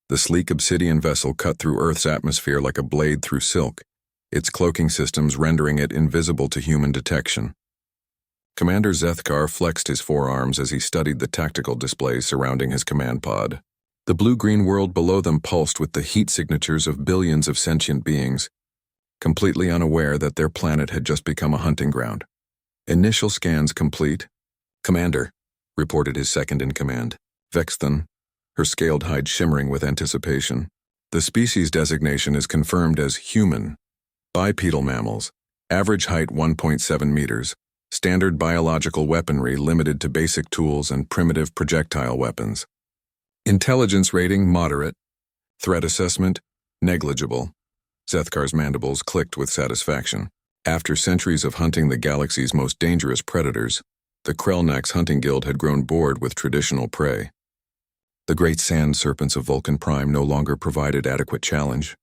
The sleek obsidian vessel cut through Earth's atmosphere like a blade through silk, its cloaking systems rendering it invisible to human detection. Commander Zethkar flexed his forearms as he studied the tactical displays surrounding his command pod. The blue-green world below them pulsed with the heat signatures of billions of sentient beings, completely unaware that their planet had just become a hunting ground. Initial scans complete. "Commander," reported his second-in-command, Vexthon, her scaled hide shimmering with anticipation. "The species designation is confirmed as human. Bipedal mammals, average height 1.7 meters, standard biological weaponry limited to basic tools and primitive projectile weapons. Intelligence rating moderate. Threat assessment negligible." Zethkar's mandibles clicked with satisfaction. After centuries of hunting the galaxy's most dangerous predators, the Krellnax hunting guild had grown bored with traditional prey. The great sand serpents of Vulcan Prime no longer provided adequate challenge.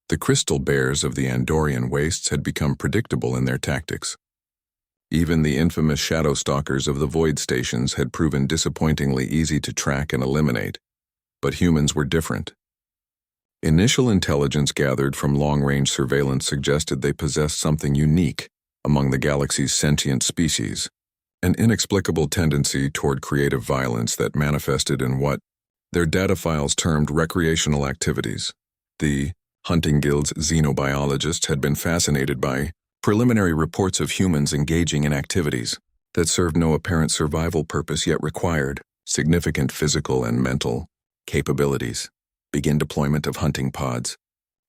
The crystal bears of the Andorian wastes had become predictable in their tactics. Even the infamous shadow stalkers of the void stations had proven disappointingly easy to track and eliminate, but humans were different. Initial intelligence gathered from long-range surveillance suggested they possessed something unique among the galaxy's sentient species, an inexplicable tendency toward creative violence that manifested in what their data files termed recreational activities. The hunting guild's xenobiologists had been fascinated by preliminary reports of humans engaging in activities that served no apparent survival purpose yet required significant physical and mental capabilities. "Begin deployment of hunting pods,"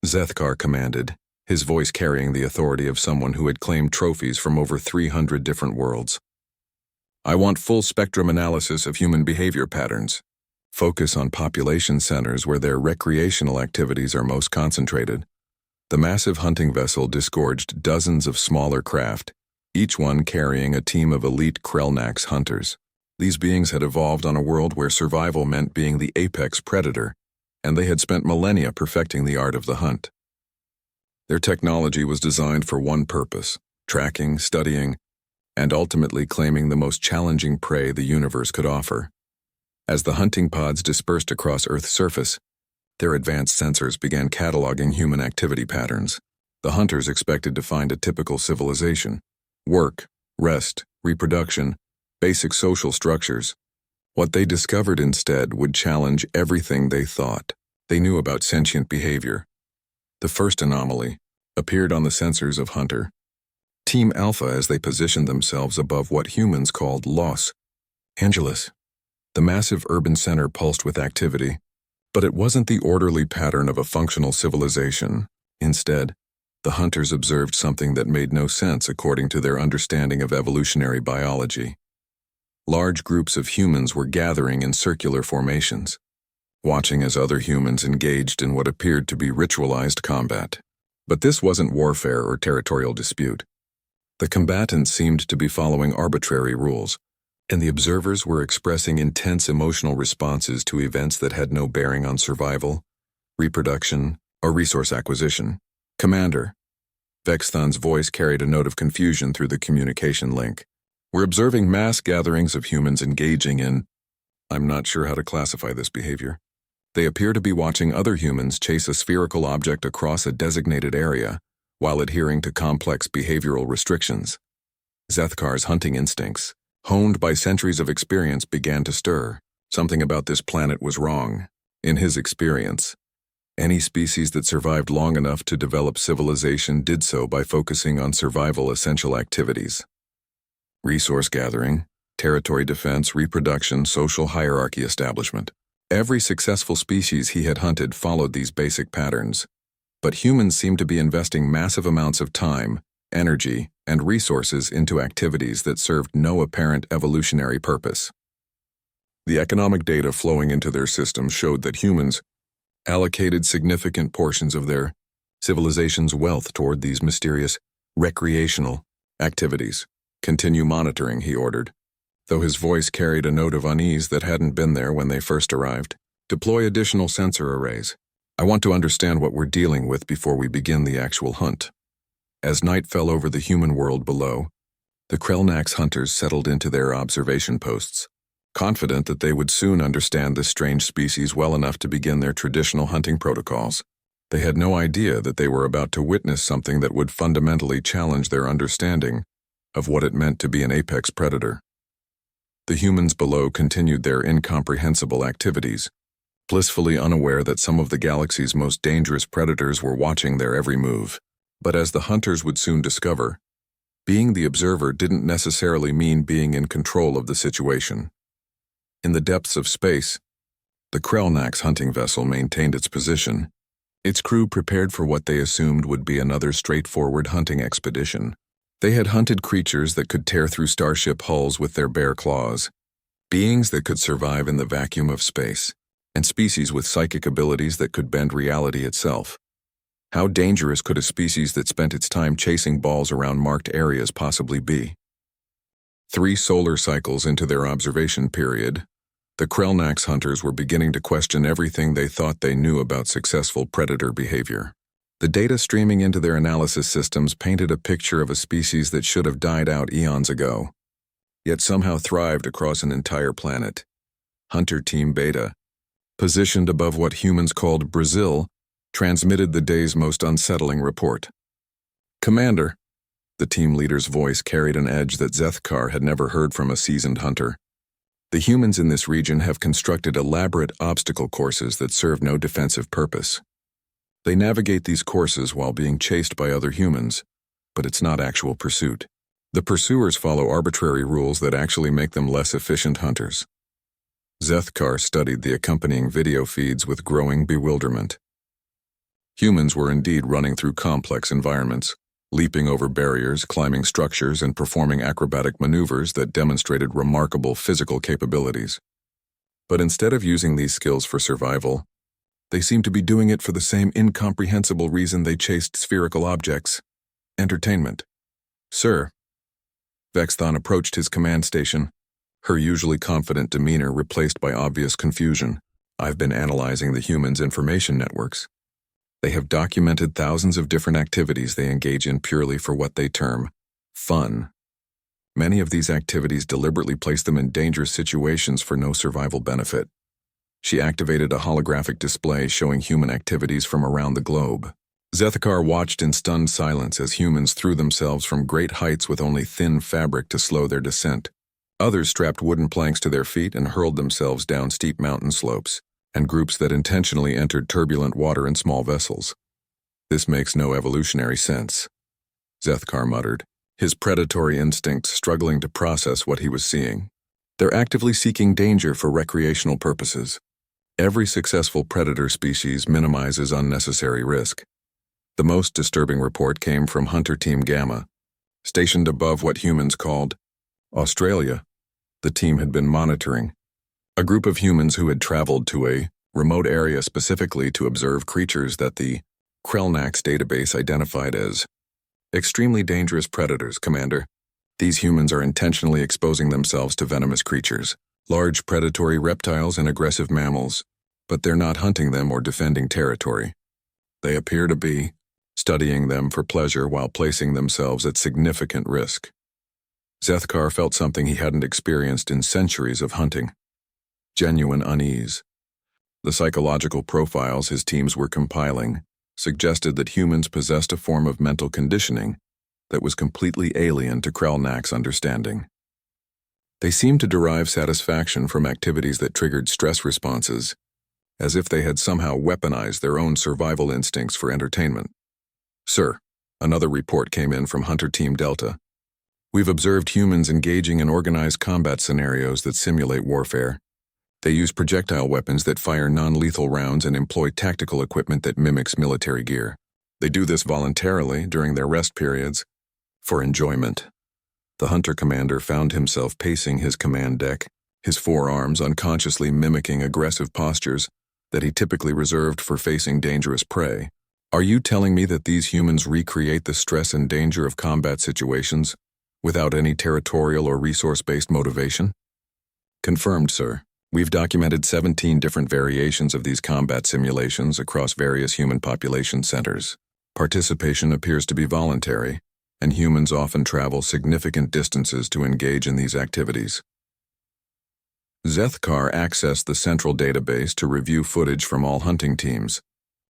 Zethkar commanded, his voice carrying the authority of someone who had claimed trophies from over 300 different worlds. "I want full-spectrum analysis of human behavior patterns. Focus on population centers where their recreational activities are most concentrated." The massive hunting vessel disgorged dozens of smaller craft, each one carrying a team of elite Krellnax hunters. These beings had evolved on a world where survival meant being the apex predator, and they had spent millennia perfecting the art of the hunt. Their technology was designed for one purpose: tracking, studying, and ultimately claiming the most challenging prey the universe could offer. As the hunting pods dispersed across Earth's surface, their advanced sensors began cataloging human activity patterns. The hunters expected to find a typical civilization: work, rest, reproduction, basic social structures. What they discovered instead would challenge everything they thought they knew about sentient behavior. The first anomaly appeared on the sensors of Hunter Team Alpha as they positioned themselves above what humans called Los Angeles. The massive urban center pulsed with activity, but it wasn't the orderly pattern of a functional civilization. Instead, the hunters observed something that made no sense according to their understanding of evolutionary biology. Large groups of humans were gathering in circular formations, watching as other humans engaged in what appeared to be ritualized combat. But this wasn't warfare or territorial dispute. The combatants seemed to be following arbitrary rules, and the observers were expressing intense emotional responses to events that had no bearing on survival, reproduction, or resource acquisition. "Commander," Vexthon's voice carried a note of confusion through the communication link. "We're observing mass gatherings of humans engaging in— I'm not sure how to classify this behavior. They appear to be watching other humans chase a spherical object across a designated area while adhering to complex behavioral restrictions." Zethkar's hunting instincts, honed by centuries of experience, began to stir. Something about this planet was wrong. In his experience, any species that survived long enough to develop civilization did so by focusing on survival essential activities: resource gathering, territory defense, reproduction, social hierarchy establishment. Every successful species he had hunted followed these basic patterns, but humans seemed to be investing massive amounts of time, energy, and resources into activities that served no apparent evolutionary purpose. The economic data flowing into their system showed that humans allocated significant portions of their civilization's wealth toward these mysterious recreational activities. "Continue monitoring," he ordered, though his voice carried a note of unease that hadn't been there when they first arrived. "Deploy additional sensor arrays. I want to understand what we're dealing with before we begin the actual hunt." As night fell over the human world below, the Krellnax hunters settled into their observation posts. confident that they would soon understand this strange species well enough to begin their traditional hunting protocols. They had no idea that they were about to witness something that would fundamentally challenge their understanding of what it meant to be an apex predator. The humans below continued their incomprehensible activities, blissfully unaware that some of the galaxy's most dangerous predators were watching their every move. But as the hunters would soon discover, being the observer didn't necessarily mean being in control of the situation. In the depths of space, the Krelnax hunting vessel maintained its position, its crew prepared for what they assumed would be another straightforward hunting expedition. They had hunted creatures that could tear through starship hulls with their bare claws, beings that could survive in the vacuum of space, and species with psychic abilities that could bend reality itself. How dangerous could a species that spent its time chasing balls around marked areas possibly be? 3 solar cycles into their observation period, the Krelnax hunters were beginning to question everything they thought they knew about successful predator behavior. The data streaming into their analysis systems painted a picture of a species that should have died out eons ago, yet somehow thrived across an entire planet. Hunter Team Beta, positioned above what humans called Brazil, transmitted the day's most unsettling report. "Commander," the team leader's voice carried an edge that Zethkar had never heard from a seasoned hunter. "The humans in this region have constructed elaborate obstacle courses that serve no defensive purpose. They navigate these courses while being chased by other humans, but it's not actual pursuit. The pursuers follow arbitrary rules that actually make them less efficient hunters." Zethkar studied the accompanying video feeds with growing bewilderment. Humans were indeed running through complex environments, leaping over barriers, climbing structures, and performing acrobatic maneuvers that demonstrated remarkable physical capabilities. But instead of using these skills for survival, they seemed to be doing it for the same incomprehensible reason they chased spherical objects: entertainment. "Sir." Vexthon approached his command station, her usually confident demeanor replaced by obvious confusion. "I've been analyzing the humans' information networks. They have documented thousands of different activities they engage in purely for what they term fun. Many of these activities deliberately place them in dangerous situations for no survival benefit." She activated a holographic display showing human activities from around the globe. Zethkar watched in stunned silence as humans threw themselves from great heights with only thin fabric to slow their descent. Others strapped wooden planks to their feet and hurled themselves down steep mountain slopes, and groups that intentionally entered turbulent water in small vessels. "This makes no evolutionary sense," Zethkar muttered, his predatory instincts struggling to process what he was seeing. "They're actively seeking danger for recreational purposes. Every successful predator species minimizes unnecessary risk." The most disturbing report came from Hunter Team Gamma, stationed above what humans called Australia. The team had been monitoring a group of humans who had traveled to a remote area specifically to observe creatures that the Krelnax database identified as extremely dangerous predators, Commander. "These humans are intentionally exposing themselves to venomous creatures, large predatory reptiles and aggressive mammals, but they're not hunting them or defending territory. They appear to be studying them for pleasure while placing themselves at significant risk." Zethkar felt something he hadn't experienced in centuries of hunting: genuine unease. The psychological profiles his teams were compiling suggested that humans possessed a form of mental conditioning that was completely alien to Krelnax understanding. They seemed to derive satisfaction from activities that triggered stress responses, as if they had somehow weaponized their own survival instincts for entertainment. "Sir," another report came in from Hunter Team Delta. "We've observed humans engaging in organized combat scenarios that simulate warfare. They use projectile weapons that fire non-lethal rounds and employ tactical equipment that mimics military gear. They do this voluntarily during their rest periods, for enjoyment." The hunter commander found himself pacing his command deck, his forearms unconsciously mimicking aggressive postures that he typically reserved for facing dangerous prey. "Are you telling me that these humans recreate the stress and danger of combat situations without any territorial or resource-based motivation?" "Confirmed, sir. We've documented 17 different variations of these combat simulations across various human population centers. Participation appears to be voluntary, and humans often travel significant distances to engage in these activities." Zethkar accessed the central database to review footage from all hunting teams.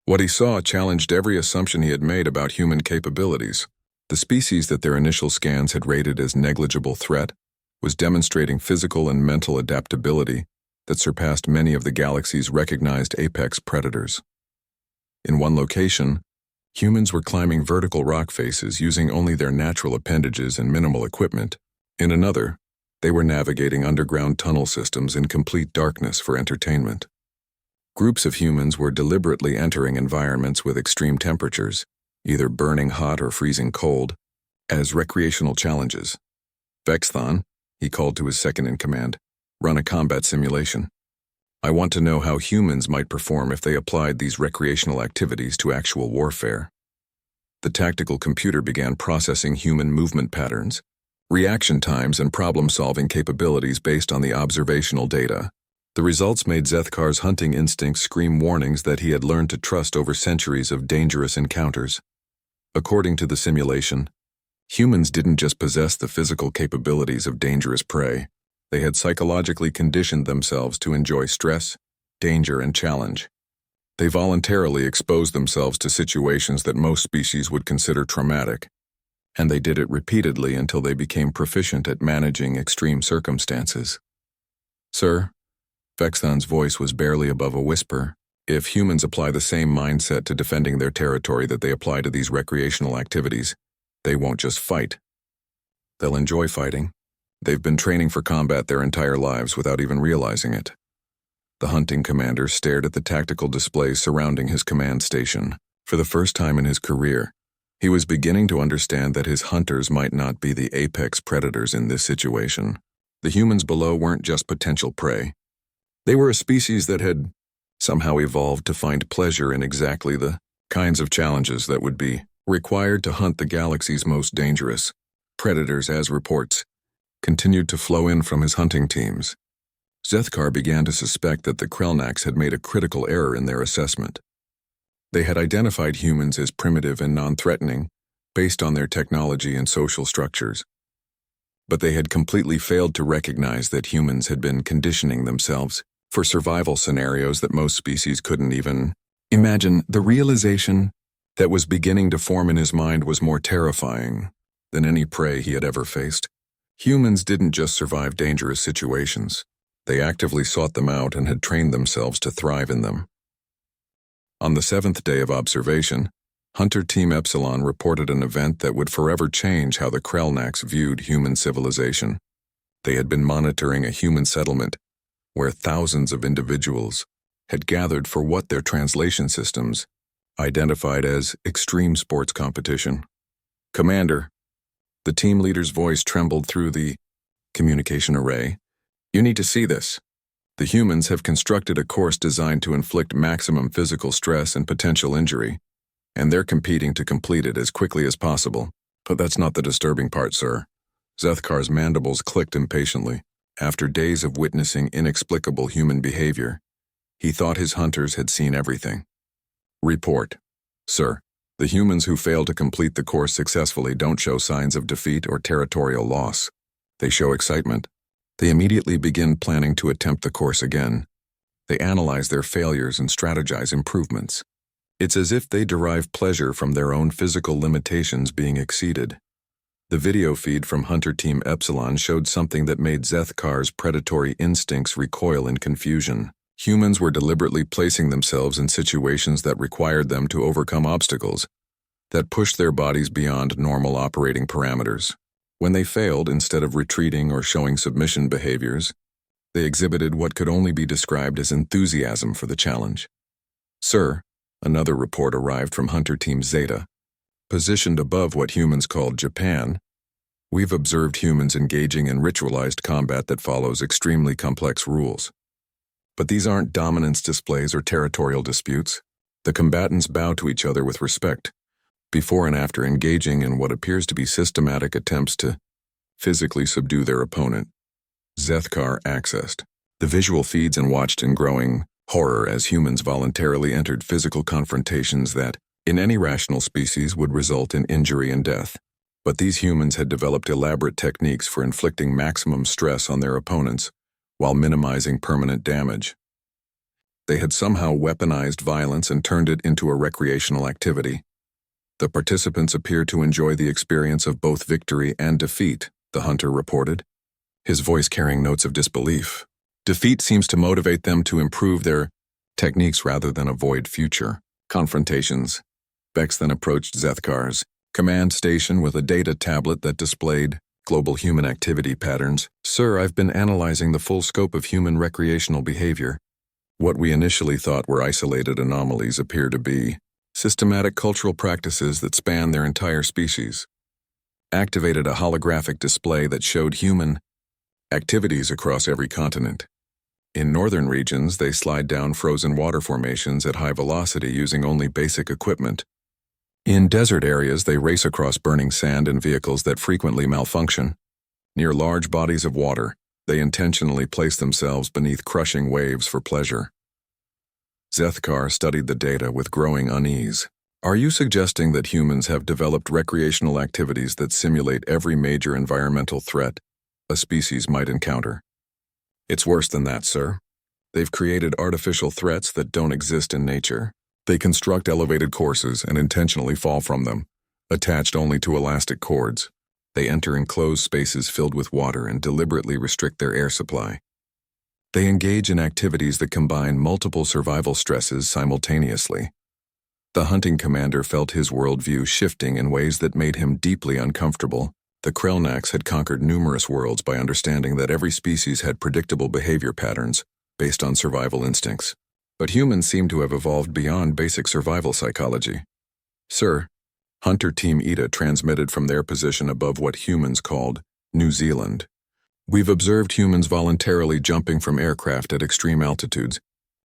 What he saw challenged every assumption he had made about human capabilities. The species that their initial scans had rated as negligible threat was demonstrating physical and mental adaptability that surpassed many of the galaxy's recognized apex predators. In one location, humans were climbing vertical rock faces using only their natural appendages and minimal equipment. In another, they were navigating underground tunnel systems in complete darkness for entertainment. Groups of humans were deliberately entering environments with extreme temperatures, either burning hot or freezing cold, as recreational challenges. Vexthon, he called to his second-in-command, run a combat simulation. I want to know how humans might perform if they applied these recreational activities to actual warfare. The tactical computer began processing human movement patterns, reaction times, and problem-solving capabilities based on the observational data. The results made Zethkar's hunting instincts scream warnings that he had learned to trust over centuries of dangerous encounters. According to the simulation, humans didn't just possess the physical capabilities of dangerous prey. They had psychologically conditioned themselves to enjoy stress, danger, and challenge. They voluntarily exposed themselves to situations that most species would consider traumatic, and they did it repeatedly until they became proficient at managing extreme circumstances. Sir, Vexthon's voice was barely above a whisper. If humans apply the same mindset to defending their territory that they apply to these recreational activities, they won't just fight. They'll enjoy fighting. They've been training for combat their entire lives without even realizing it. The hunting commander stared at the tactical displays surrounding his command station. For the first time in his career, he was beginning to understand that his hunters might not be the apex predators in this situation. The humans below weren't just potential prey. They were a species that had somehow evolved to find pleasure in exactly the kinds of challenges that would be required to hunt the galaxy's most dangerous predators. As reports continued to flow in from his hunting teams, Zethkar began to suspect that the Krelnax had made a critical error in their assessment. They had identified humans as primitive and non-threatening based on their technology and social structures, but they had completely failed to recognize that humans had been conditioning themselves for survival scenarios that most species couldn't even imagine. The realization that was beginning to form in his mind was more terrifying than any prey he had ever faced. Humans didn't just survive dangerous situations. They actively sought them out and had trained themselves to thrive in them. On the 7th day of observation, Hunter Team Epsilon reported an event that would forever change how the Krelnax viewed human civilization. They had been monitoring a human settlement where thousands of individuals had gathered for what their translation systems identified as extreme sports competition. Commander, the team leader's voice trembled through the communication array. You need to see this. The humans have constructed a course designed to inflict maximum physical stress and potential injury, and they're competing to complete it as quickly as possible. But that's not the disturbing part, sir. Zethkar's mandibles clicked impatiently. After days of witnessing inexplicable human behavior, he thought his hunters had seen everything. Report. Sir, the humans who fail to complete the course successfully don't show signs of defeat or territorial loss. They show excitement. They immediately begin planning to attempt the course again. They analyze their failures and strategize improvements. It's as if they derive pleasure from their own physical limitations being exceeded. The video feed from Hunter Team Epsilon showed something that made Zethkar's predatory instincts recoil in confusion. Humans were deliberately placing themselves in situations that required them to overcome obstacles that pushed their bodies beyond normal operating parameters. When they failed, instead of retreating or showing submission behaviors, they exhibited what could only be described as enthusiasm for the challenge. Sir, another report arrived from Hunter Team Zeta. Positioned above what humans called Japan, we've observed humans engaging in ritualized combat that follows extremely complex rules. But these aren't dominance displays or territorial disputes. The combatants bow to each other with respect, before and after engaging in what appears to be systematic attempts to physically subdue their opponent. Zethkar accessed the visual feeds and watched in growing horror as humans voluntarily entered physical confrontations that, in any rational species, would result in injury and death. But these humans had developed elaborate techniques for inflicting maximum stress on their opponents while minimizing permanent damage. They had somehow weaponized violence and turned it into a recreational activity. The participants appeared to enjoy the experience of both victory and defeat, the hunter reported, his voice carrying notes of disbelief. Defeat seems to motivate them to improve their techniques rather than avoid future confrontations. Vex then approached Zethkar's command station with a data tablet that displayed global human activity patterns. Sir, I've been analyzing the full scope of human recreational behavior. What we initially thought were isolated anomalies appear to be systematic cultural practices that span their entire species. Activated a holographic display that showed human activities across every continent. In northern regions, they slide down frozen water formations at high velocity using only basic equipment. In desert areas, they race across burning sand in vehicles that frequently malfunction. Near large bodies of water, they intentionally place themselves beneath crushing waves for pleasure. Zethkar studied the data with growing unease. Are you suggesting that humans have developed recreational activities that simulate every major environmental threat a species might encounter? It's worse than that, sir. They've created artificial threats that don't exist in nature. They construct elevated courses and intentionally fall from them, attached only to elastic cords. They enter enclosed spaces filled with water and deliberately restrict their air supply. They engage in activities that combine multiple survival stresses simultaneously. The hunting commander felt his worldview shifting in ways that made him deeply uncomfortable. The Krelnaks had conquered numerous worlds by understanding that every species had predictable behavior patterns based on survival instincts. But humans seem to have evolved beyond basic survival psychology. Sir, Hunter Team Eta transmitted from their position above what humans called New Zealand. We've observed humans voluntarily jumping from aircraft at extreme altitudes,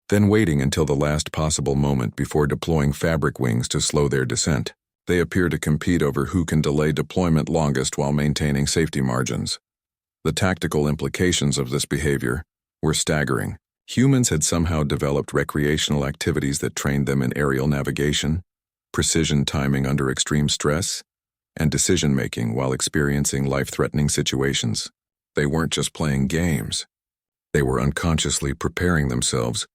then waiting until the last possible moment before deploying fabric wings to slow their descent. They appear to compete over who can delay deployment longest while maintaining safety margins. The tactical implications of this behavior were staggering. Humans had somehow developed recreational activities that trained them in aerial navigation, precision timing under extreme stress, and decision-making while experiencing life-threatening situations. They weren't just playing games. They were unconsciously preparing themselves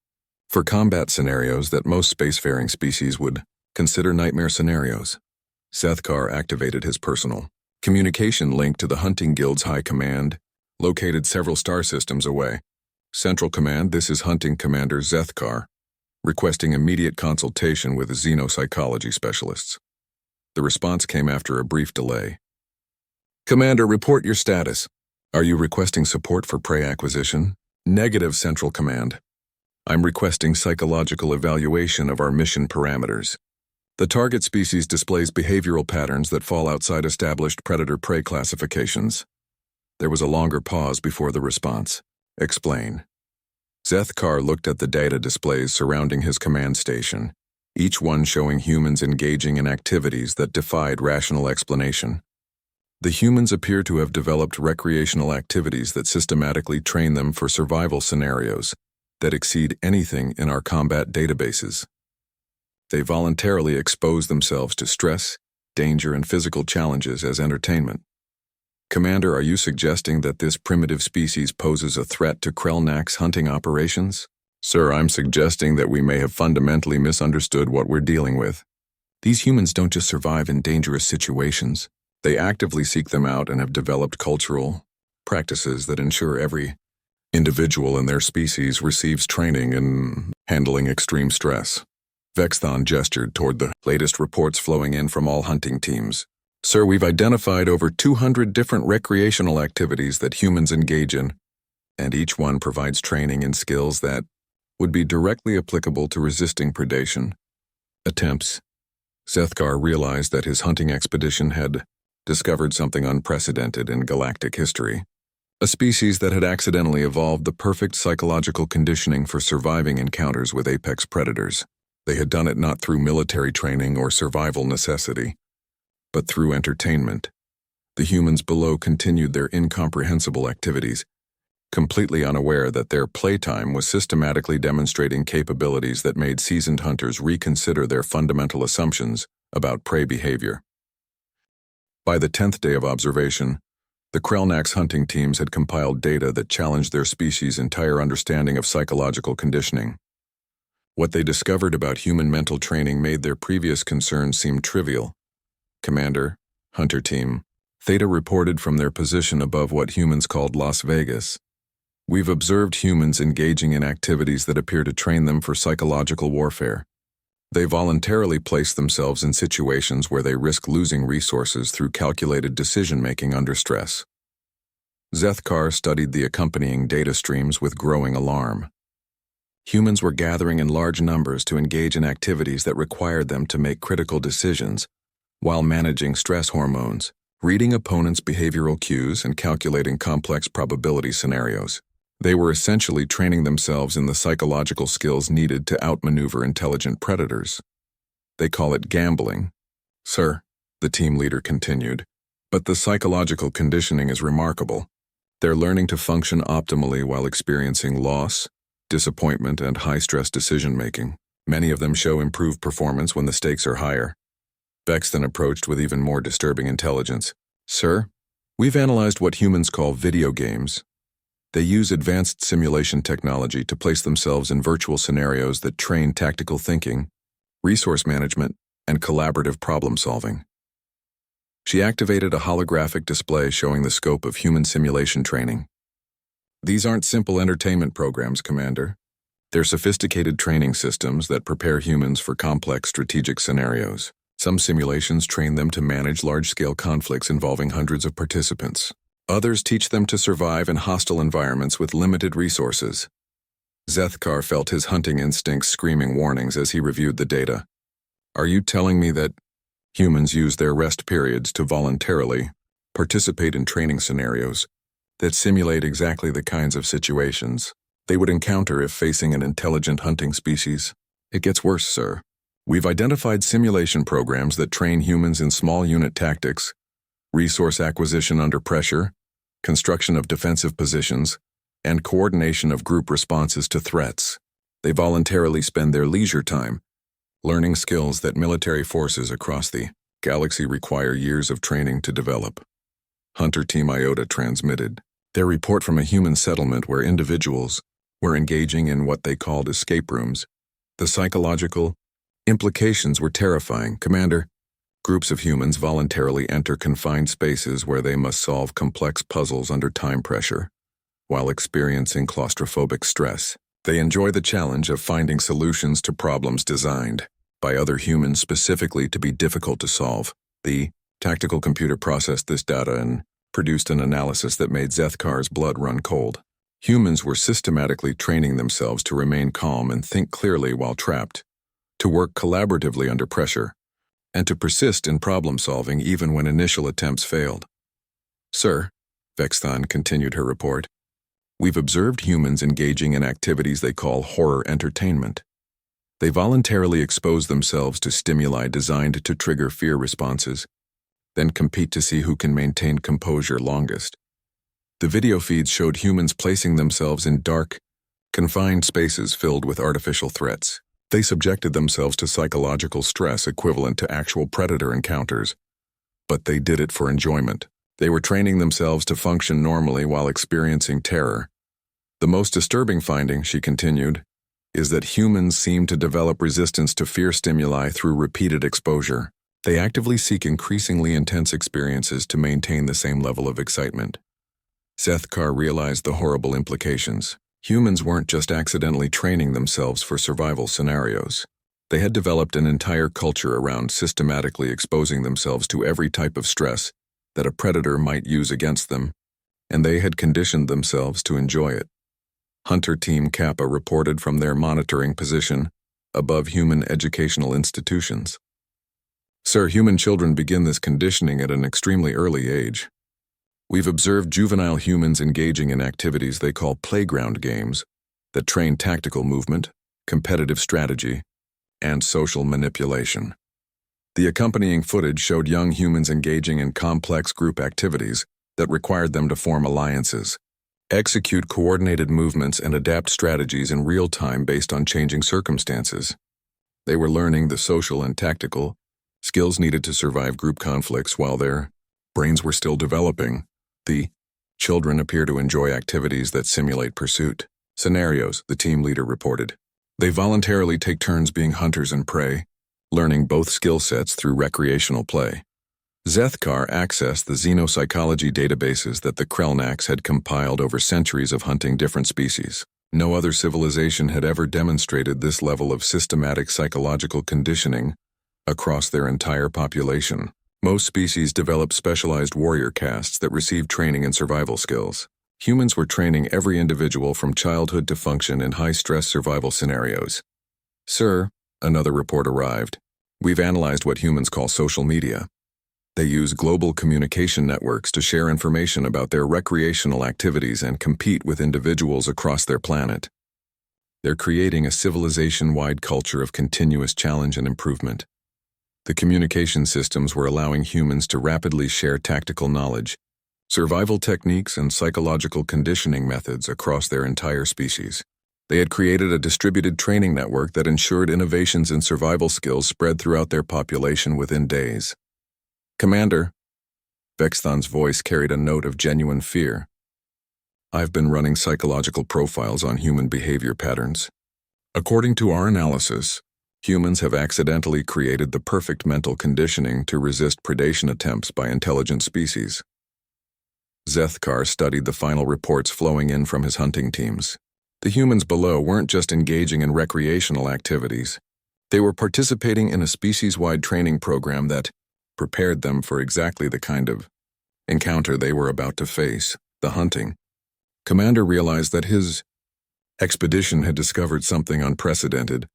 for combat scenarios that most spacefaring species would consider nightmare scenarios. Zethkar activated his personal communication link to the Hunting Guild's High Command, located several star systems away. Central Command, this is Hunting Commander Zethkar, requesting immediate consultation with xenopsychology specialists. The response came after a brief delay. Commander, report your status. Are you requesting support for prey acquisition? Negative, Central Command. I'm requesting psychological evaluation of our mission parameters. The target species displays behavioral patterns that fall outside established predator-prey classifications. There was a longer pause before the response. Explain. Zethkar looked at the data displays surrounding his command station, each one showing humans engaging in activities that defied rational explanation. The humans appear to have developed recreational activities that systematically train them for survival scenarios that exceed anything in our combat databases. They voluntarily expose themselves to stress, danger, and physical challenges as entertainment. Commander, are you suggesting that this primitive species poses a threat to Krelnak's hunting operations? Sir, I'm suggesting that we may have fundamentally misunderstood what we're dealing with. These humans don't just survive in dangerous situations. They actively seek them out and have developed cultural practices that ensure every individual in their species receives training in handling extreme stress. Vexthon gestured toward the latest reports flowing in from all hunting teams. Sir, we've identified over 200 different recreational activities that humans engage in, and each one provides training in skills that would be directly applicable to resisting predation attempts. Zethkar realized that his hunting expedition had discovered something unprecedented in galactic history. A species that had accidentally evolved the perfect psychological conditioning for surviving encounters with apex predators. They had done it not through military training or survival necessity, but through entertainment. The humans below continued their incomprehensible activities, completely unaware that their playtime was systematically demonstrating capabilities that made seasoned hunters reconsider their fundamental assumptions about prey behavior. By the 10th day of observation, The Krelnax hunting teams had compiled data that challenged their species' entire understanding of psychological conditioning. What they discovered about human mental training made their previous concerns seem trivial. Commander, Hunter Team, Theta reported from their position above what humans called Las Vegas. We've observed humans engaging in activities that appear to train them for psychological warfare. They voluntarily place themselves in situations where they risk losing resources through calculated decision-making under stress. Zethkar studied the accompanying data streams with growing alarm. Humans were gathering in large numbers to engage in activities that required them to make critical decisions while managing stress hormones, reading opponents' behavioral cues, and calculating complex probability scenarios. They were essentially training themselves in the psychological skills needed to outmaneuver intelligent predators. They call it gambling. Sir, the team leader continued, but the psychological conditioning is remarkable. They're learning to function optimally while experiencing loss, disappointment, and high-stress decision-making. Many of them show improved performance when the stakes are higher. Vex then approached with even more disturbing intelligence. Sir, we've analyzed what humans call video games. They use advanced simulation technology to place themselves in virtual scenarios that train tactical thinking, resource management, and collaborative problem-solving. She activated a holographic display showing the scope of human simulation training. These aren't simple entertainment programs, Commander. They're sophisticated training systems that prepare humans for complex strategic scenarios. Some simulations train them to manage large-scale conflicts involving hundreds of participants. Others teach them to survive in hostile environments with limited resources. Zethkar felt his hunting instincts screaming warnings as he reviewed the data. Are you telling me that humans use their rest periods to voluntarily participate in training scenarios that simulate exactly the kinds of situations they would encounter if facing an intelligent hunting species? It gets worse, sir. We've identified simulation programs that train humans in small unit tactics, resource acquisition under pressure, construction of defensive positions, and coordination of group responses to threats. They voluntarily spend their leisure time learning skills that military forces across the galaxy require years of training to develop. Hunter Team Iota transmitted their report from a human settlement where individuals were engaging in what they called escape rooms. The psychological implications were terrifying, Commander. Groups of humans voluntarily enter confined spaces where they must solve complex puzzles under time pressure, while experiencing claustrophobic stress. They enjoy the challenge of finding solutions to problems designed by other humans specifically to be difficult to solve. The tactical computer processed this data and produced an analysis that made Zethkar's blood run cold. Humans were systematically training themselves to remain calm and think clearly while trapped, to work collaboratively under pressure, and to persist in problem-solving even when initial attempts failed. Sir, Vexthon continued her report, we've observed humans engaging in activities they call horror entertainment. They voluntarily expose themselves to stimuli designed to trigger fear responses, then compete to see who can maintain composure longest. The video feeds showed humans placing themselves in dark, confined spaces filled with artificial threats. They subjected themselves to psychological stress equivalent to actual predator encounters, but they did it for enjoyment. They were training themselves to function normally while experiencing terror. The most disturbing finding, she continued, is that humans seem to develop resistance to fear stimuli through repeated exposure. They actively seek increasingly intense experiences to maintain the same level of excitement. Zethkar realized the horrible implications. Humans weren't just accidentally training themselves for survival scenarios. They had developed an entire culture around systematically exposing themselves to every type of stress that a predator might use against them, and they had conditioned themselves to enjoy it. Hunter Team Kappa reported from their monitoring position above human educational institutions. Sir, human children begin this conditioning at an extremely early age. We've observed juvenile humans engaging in activities they call playground games that train tactical movement, competitive strategy, and social manipulation. The accompanying footage showed young humans engaging in complex group activities that required them to form alliances, execute coordinated movements, and adapt strategies in real time based on changing circumstances. They were learning the social and tactical skills needed to survive group conflicts while their brains were still developing. The children appear to enjoy activities that simulate pursuit. Scenarios, the team leader reported. They voluntarily take turns being hunters and prey, learning both skill sets through recreational play. Zethkar accessed the xenopsychology databases that the Krelnaks had compiled over centuries of hunting different species. No other civilization had ever demonstrated this level of systematic psychological conditioning across their entire population. Most species develop specialized warrior castes that receive training in survival skills. Humans were training every individual from childhood to function in high-stress survival scenarios. Sir, another report arrived. We've analyzed what humans call social media. They use global communication networks to share information about their recreational activities and compete with individuals across their planet. They're creating a civilization-wide culture of continuous challenge and improvement. The communication systems were allowing humans to rapidly share tactical knowledge, survival techniques, and psychological conditioning methods across their entire species. They had created a distributed training network that ensured innovations in survival skills spread throughout their population within days. Commander, Vexthan's voice carried a note of genuine fear. I've been running psychological profiles on human behavior patterns. According to our analysis, humans have accidentally created the perfect mental conditioning to resist predation attempts by intelligent species. Zethkar studied the final reports flowing in from his hunting teams. The humans below weren't just engaging in recreational activities. They were participating in a species-wide training program that prepared them for exactly the kind of encounter they were about to face, the hunting. Commander realized that his expedition had discovered something unprecedented,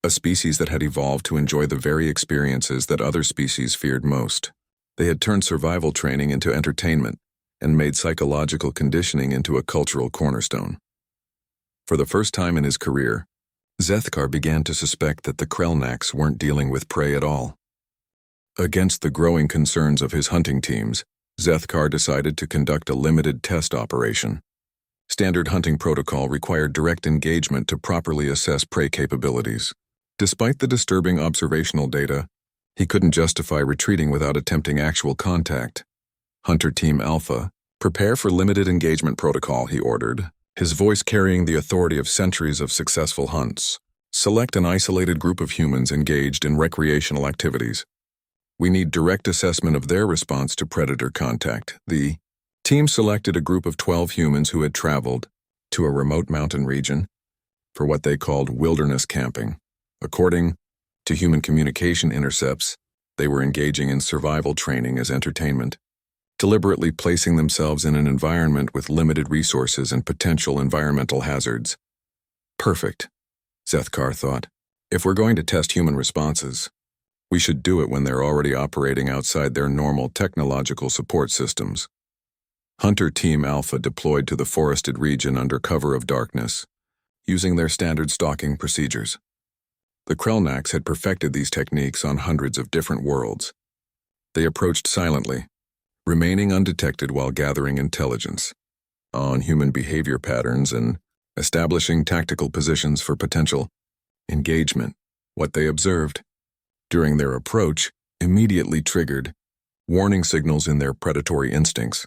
a species that had evolved to enjoy the very experiences that other species feared most. They had turned survival training into entertainment and made psychological conditioning into a cultural cornerstone. For the first time in his career, Zethkar began to suspect that the Krelnaks weren't dealing with prey at all. Against the growing concerns of his hunting teams, Zethkar decided to conduct a limited test operation. Standard hunting protocol required direct engagement to properly assess prey capabilities. Despite the disturbing observational data, he couldn't justify retreating without attempting actual contact. Hunter Team Alpha, prepare for limited engagement protocol, he ordered, his voice carrying the authority of centuries of successful hunts. Select an isolated group of humans engaged in recreational activities. We need direct assessment of their response to predator contact. The team selected a group of 12 humans who had traveled to a remote mountain region for what they called wilderness camping. According to human communication intercepts, they were engaging in survival training as entertainment, deliberately placing themselves in an environment with limited resources and potential environmental hazards. Perfect, Zethkar thought. If we're going to test human responses, we should do it when they're already operating outside their normal technological support systems. Hunter Team Alpha deployed to the forested region under cover of darkness, using their standard stalking procedures. The Krelnaks had perfected these techniques on hundreds of different worlds. They approached silently, remaining undetected while gathering intelligence on human behavior patterns and establishing tactical positions for potential engagement. What they observed during their approach immediately triggered warning signals in their predatory instincts.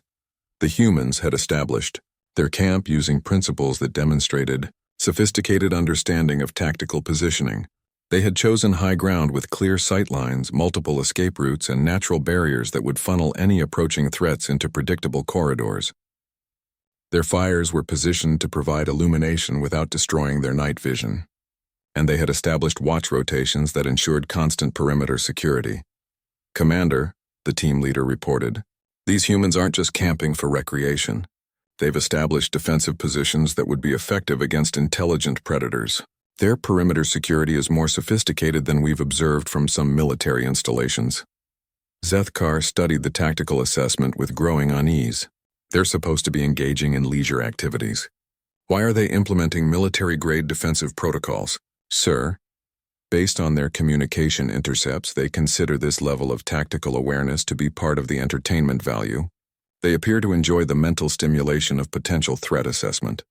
The humans had established their camp using principles that demonstrated sophisticated understanding of tactical positioning. They had chosen high ground with clear sight lines, multiple escape routes, and natural barriers that would funnel any approaching threats into predictable corridors. Their fires were positioned to provide illumination without destroying their night vision, and they had established watch rotations that ensured constant perimeter security. Commander, the team leader reported, these humans aren't just camping for recreation. They've established defensive positions that would be effective against intelligent predators. Their perimeter security is more sophisticated than we've observed from some military installations. Zethkar studied the tactical assessment with growing unease. They're supposed to be engaging in leisure activities. Why are they implementing military-grade defensive protocols? Sir, based on their communication intercepts, they consider this level of tactical awareness to be part of the entertainment value. They appear to enjoy the mental stimulation of potential threat assessment.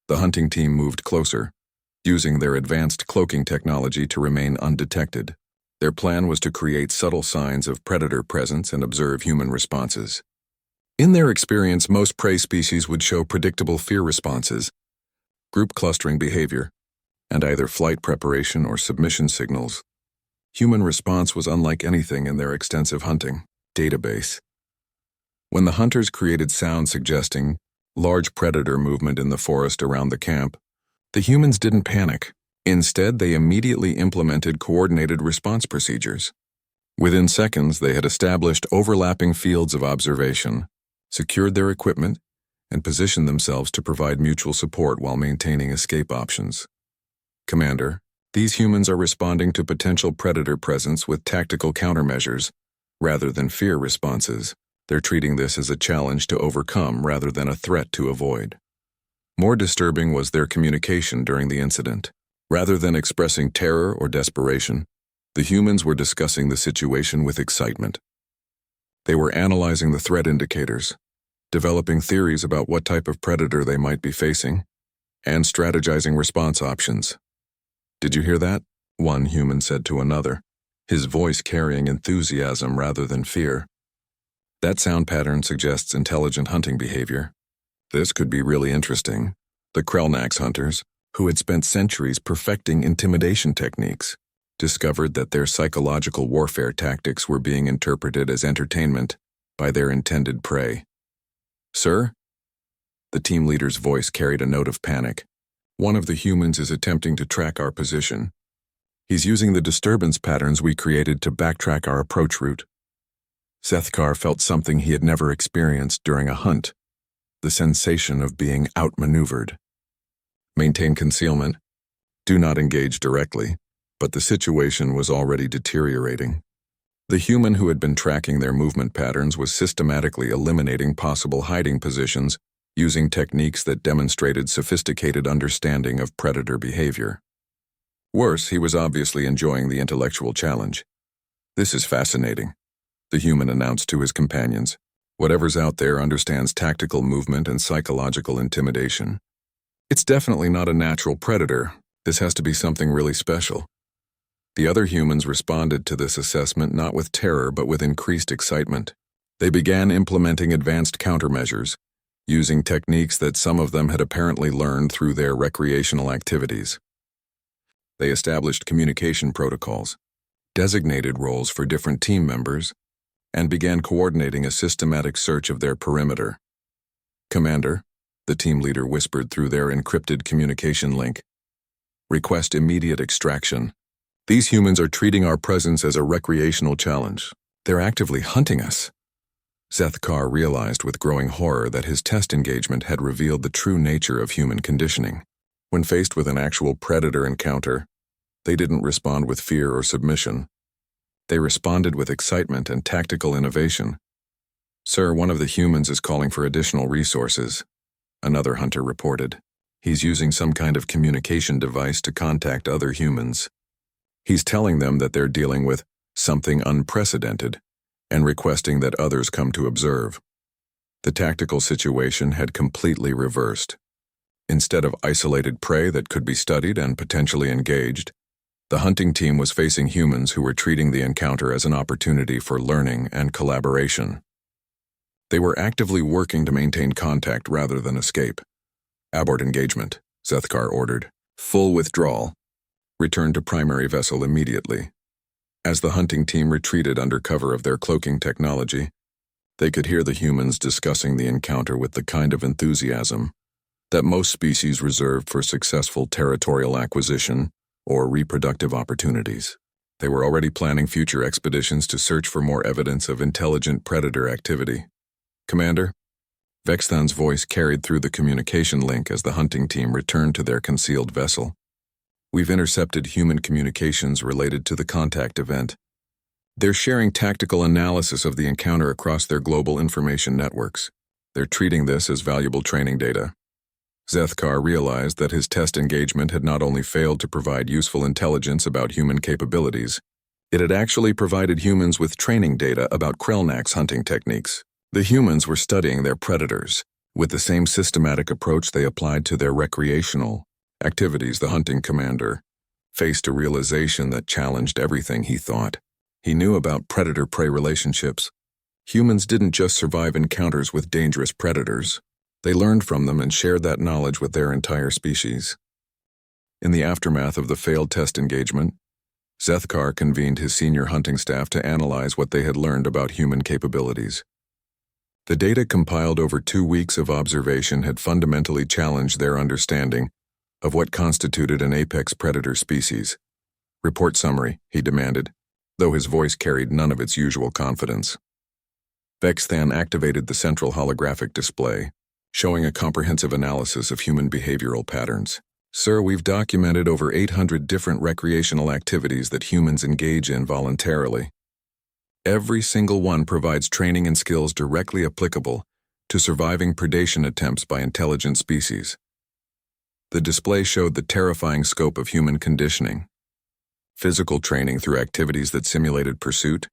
The hunting team moved closer, using their advanced cloaking technology to remain undetected. Their plan was to create subtle signs of predator presence and observe human responses. In their experience, most prey species would show predictable fear responses, group clustering behavior, and either flight preparation or submission signals. Human response was unlike anything in their extensive hunting database. When the hunters created sounds suggesting large predator movement in the forest around the camp, the humans didn't panic. Instead, they immediately implemented coordinated response procedures. Within seconds, they had established overlapping fields of observation, secured their equipment, and positioned themselves to provide mutual support while maintaining escape options. Commander, these humans are responding to potential predator presence with tactical countermeasures, rather than fear responses. They're treating this as a challenge to overcome rather than a threat to avoid. More disturbing was their communication during the incident. Rather than expressing terror or desperation, the humans were discussing the situation with excitement. They were analyzing the threat indicators, developing theories about what type of predator they might be facing, and strategizing response options. "Did you hear that?" one human said to another, his voice carrying enthusiasm rather than fear. "That sound pattern suggests intelligent hunting behavior. This could be really interesting." The Krelnax hunters, who had spent centuries perfecting intimidation techniques, discovered that their psychological warfare tactics were being interpreted as entertainment by their intended prey. "Sir?" The team leader's voice carried a note of panic. "One of the humans is attempting to track our position. He's using the disturbance patterns we created to backtrack our approach route." Zethkar felt something he had never experienced during a hunt, the sensation of being outmaneuvered. Maintain concealment. Do not engage directly, but the situation was already deteriorating. The human who had been tracking their movement patterns was systematically eliminating possible hiding positions using techniques that demonstrated sophisticated understanding of predator behavior. Worse, he was obviously enjoying the intellectual challenge. "This is fascinating," the human announced to his companions. "Whatever's out there understands tactical movement and psychological intimidation. It's definitely not a natural predator. This has to be something really special." The other humans responded to this assessment not with terror but with increased excitement. They began implementing advanced countermeasures, using techniques that some of them had apparently learned through their recreational activities. They established communication protocols, designated roles for different team members, and began coordinating a systematic search of their perimeter. "Commander," the team leader whispered through their encrypted communication link, "request immediate extraction. These humans are treating our presence as a recreational challenge. They're actively hunting us." Zethkar realized with growing horror that his test engagement had revealed the true nature of human conditioning. When faced with an actual predator encounter, they didn't respond with fear or submission. They responded with excitement and tactical innovation. "Sir, one of the humans is calling for additional resources," another hunter reported. "He's using some kind of communication device to contact other humans. He's telling them that they're dealing with something unprecedented and requesting that others come to observe." The tactical situation had completely reversed. Instead of isolated prey that could be studied and potentially engaged, the hunting team was facing humans who were treating the encounter as an opportunity for learning and collaboration. They were actively working to maintain contact rather than escape. "Abort engagement," Zethkar ordered. "Full withdrawal. Return to primary vessel immediately." As the hunting team retreated under cover of their cloaking technology, they could hear the humans discussing the encounter with the kind of enthusiasm that most species reserve for successful territorial acquisition or reproductive opportunities. They were already planning future expeditions to search for more evidence of intelligent predator activity. "Commander?" Vexthan's voice carried through the communication link as the hunting team returned to their concealed vessel. "We've intercepted human communications related to the contact event. They're sharing tactical analysis of the encounter across their global information networks. They're treating this as valuable training data." Zethkar realized that his test engagement had not only failed to provide useful intelligence about human capabilities, it had actually provided humans with training data about Krelnax hunting techniques. The humans were studying their predators with the same systematic approach they applied to their recreational activities. The hunting commander faced a realization that challenged everything he thought. He knew about predator-prey relationships, Humans didn't just survive encounters with dangerous predators. They learned from them and shared that knowledge with their entire species. In the aftermath of the failed test engagement, Zethkar convened his senior hunting staff to analyze what they had learned about human capabilities. The data compiled over 2 weeks of observation had fundamentally challenged their understanding of what constituted an apex predator species. "Report summary," he demanded, though his voice carried none of its usual confidence. Vexthan activated the central holographic display, showing a comprehensive analysis of human behavioral patterns. "Sir, we've documented over 800 different recreational activities that humans engage in voluntarily. Every single one provides training and skills directly applicable to surviving predation attempts by intelligent species." The display showed the terrifying scope of human conditioning. Physical training through activities that simulated pursuit,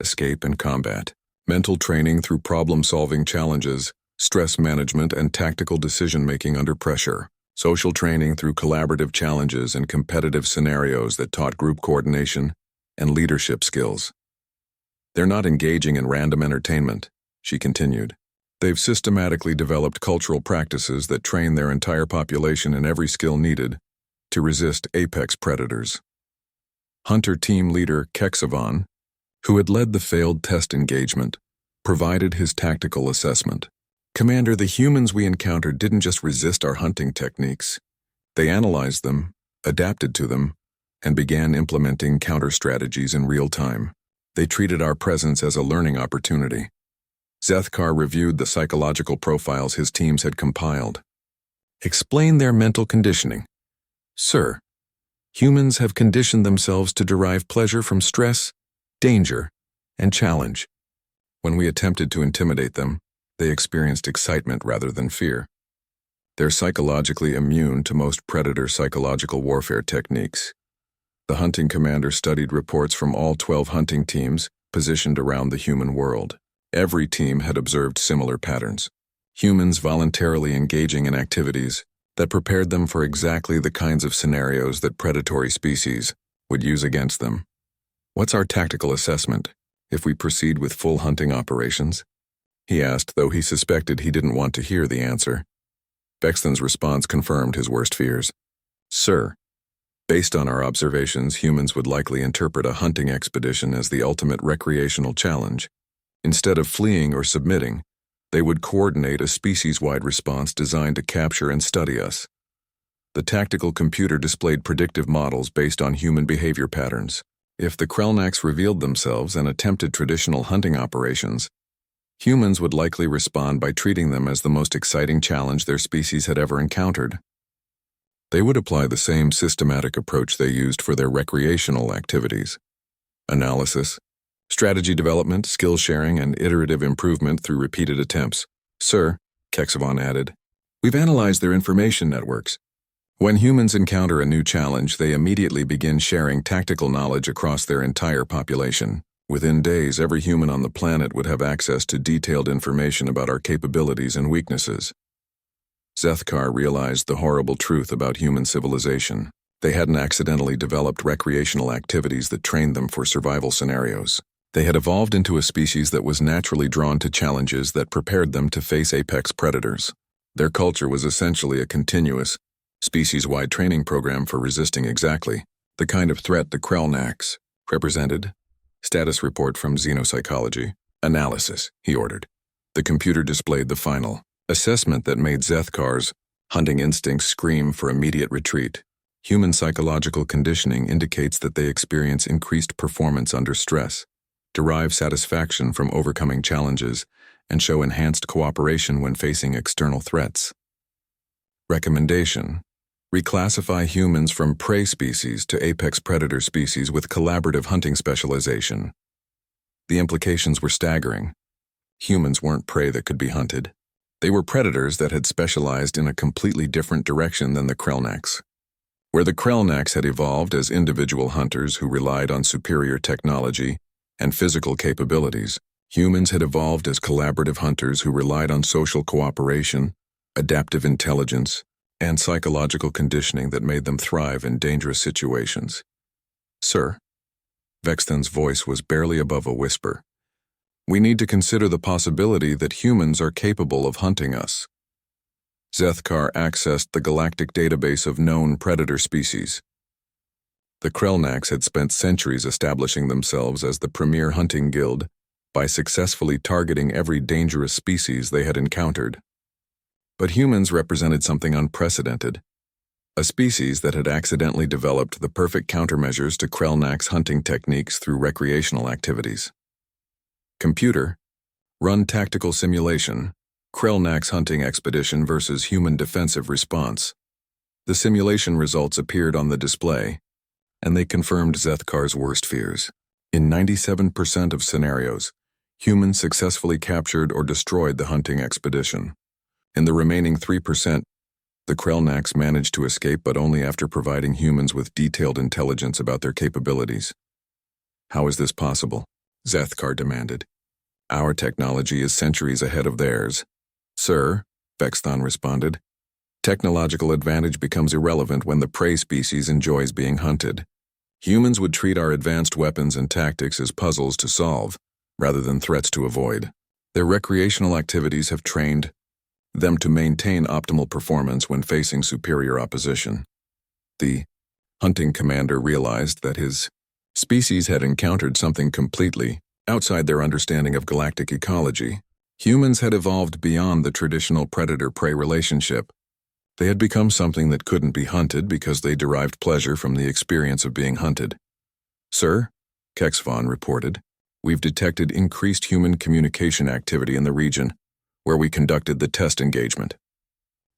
escape, and combat. Mental training through problem-solving challenges, stress management, and tactical decision-making under pressure. Social training through collaborative challenges and competitive scenarios that taught group coordination and leadership skills. "They're not engaging in random entertainment," she continued. "They've systematically developed cultural practices that train their entire population in every skill needed to resist apex predators." Hunter team leader Kexavon, who had led the failed test engagement, provided his tactical assessment. "Commander, the humans we encountered didn't just resist our hunting techniques. They analyzed them, adapted to them, and began implementing counter-strategies in real time. They treated our presence as a learning opportunity." Zethkar reviewed the psychological profiles his teams had compiled. "Explain their mental conditioning." "Sir, humans have conditioned themselves to derive pleasure from stress, danger, and challenge. When we attempted to intimidate them, they experienced excitement rather than fear. They're psychologically immune to most predator psychological warfare techniques." The hunting commander studied reports from all 12 hunting teams positioned around the human world. Every team had observed similar patterns. Humans voluntarily engaging in activities that prepared them for exactly the kinds of scenarios that predatory species would use against them. "What's our tactical assessment if we proceed with full hunting operations?" he asked, though he suspected he didn't want to hear the answer. Vexthan's response confirmed his worst fears. "Sir, based on our observations, humans would likely interpret a hunting expedition as the ultimate recreational challenge. Instead of fleeing or submitting, they would coordinate a species-wide response designed to capture and study us." The tactical computer displayed predictive models based on human behavior patterns. If the Krelnax revealed themselves and attempted traditional hunting operations, humans would likely respond by treating them as the most exciting challenge their species had ever encountered. They would apply the same systematic approach they used for their recreational activities: analysis, strategy development, skill sharing, and iterative improvement through repeated attempts. "Sir," Kexavon added, "we've analyzed their information networks. When humans encounter a new challenge, they immediately begin sharing tactical knowledge across their entire population. Within days, every human on the planet would have access to detailed information about our capabilities and weaknesses." Zethkar realized the horrible truth about human civilization. They hadn't accidentally developed recreational activities that trained them for survival scenarios. They had evolved into a species that was naturally drawn to challenges that prepared them to face apex predators. Their culture was essentially a continuous, species-wide training program for resisting exactly the kind of threat the Krelnax represented. "Status report from Xenopsychology. Analysis," he ordered. The computer displayed the final assessment that made Zethkar's hunting instincts scream for immediate retreat. Human psychological conditioning indicates that they experience increased performance under stress, derive satisfaction from overcoming challenges, and show enhanced cooperation when facing external threats. Recommendation: reclassify humans from prey species to apex predator species with collaborative hunting specialization. The implications were staggering. Humans weren't prey that could be hunted. They were predators that had specialized in a completely different direction than the Krelnax. Where the Krelnax had evolved as individual hunters who relied on superior technology and physical capabilities, humans had evolved as collaborative hunters who relied on social cooperation, adaptive intelligence, and psychological conditioning that made them thrive in dangerous situations. "Sir," Vexthan's voice was barely above a whisper, We need to consider the possibility that humans are capable of hunting us. Zethkar accessed the galactic database of known predator species. The Krelnax had spent centuries establishing themselves as the premier hunting guild by successfully targeting every dangerous species they had encountered. But humans represented something unprecedented, a species that had accidentally developed the perfect countermeasures to Krelnax hunting techniques through recreational activities. Computer, run tactical simulation, Krelnax hunting expedition versus human defensive response. The simulation results appeared on the display, and they confirmed Zethkar's worst fears. In 97% of scenarios, humans successfully captured or destroyed the hunting expedition. In the remaining 3%, the Krelnax managed to escape, but only after providing humans with detailed intelligence about their capabilities. How is this possible? Zethkar demanded. Our technology is centuries ahead of theirs. Sir, Vexthon responded, technological advantage becomes irrelevant when the prey species enjoys being hunted. Humans would treat our advanced weapons and tactics as puzzles to solve, rather than threats to avoid. Their recreational activities have trained them to maintain optimal performance when facing superior opposition. The hunting commander realized that his species had encountered something completely outside their understanding of galactic ecology. Humans had evolved beyond the traditional predator-prey relationship. They had become something that couldn't be hunted because they derived pleasure from the experience of being hunted. Sir, Kexvon reported, we've detected increased human communication activity in the region where we conducted the test engagement.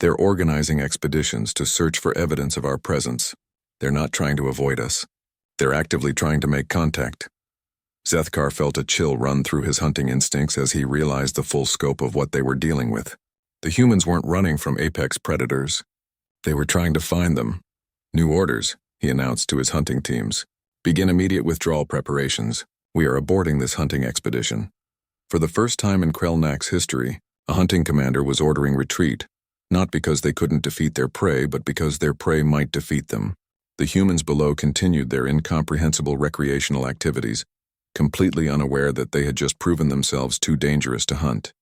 They're organizing expeditions to search for evidence of our presence. They're not trying to avoid us. They're actively trying to make contact. Zethkar felt a chill run through his hunting instincts as he realized the full scope of what they were dealing with. The humans weren't running from apex predators. They were trying to find them. New orders, he announced to his hunting teams. Begin immediate withdrawal preparations. We are aborting this hunting expedition. For the first time in Krelnax history, a hunting commander was ordering retreat, not because they couldn't defeat their prey, but because their prey might defeat them. The humans below continued their incomprehensible recreational activities, completely unaware that they had just proven themselves too dangerous to hunt.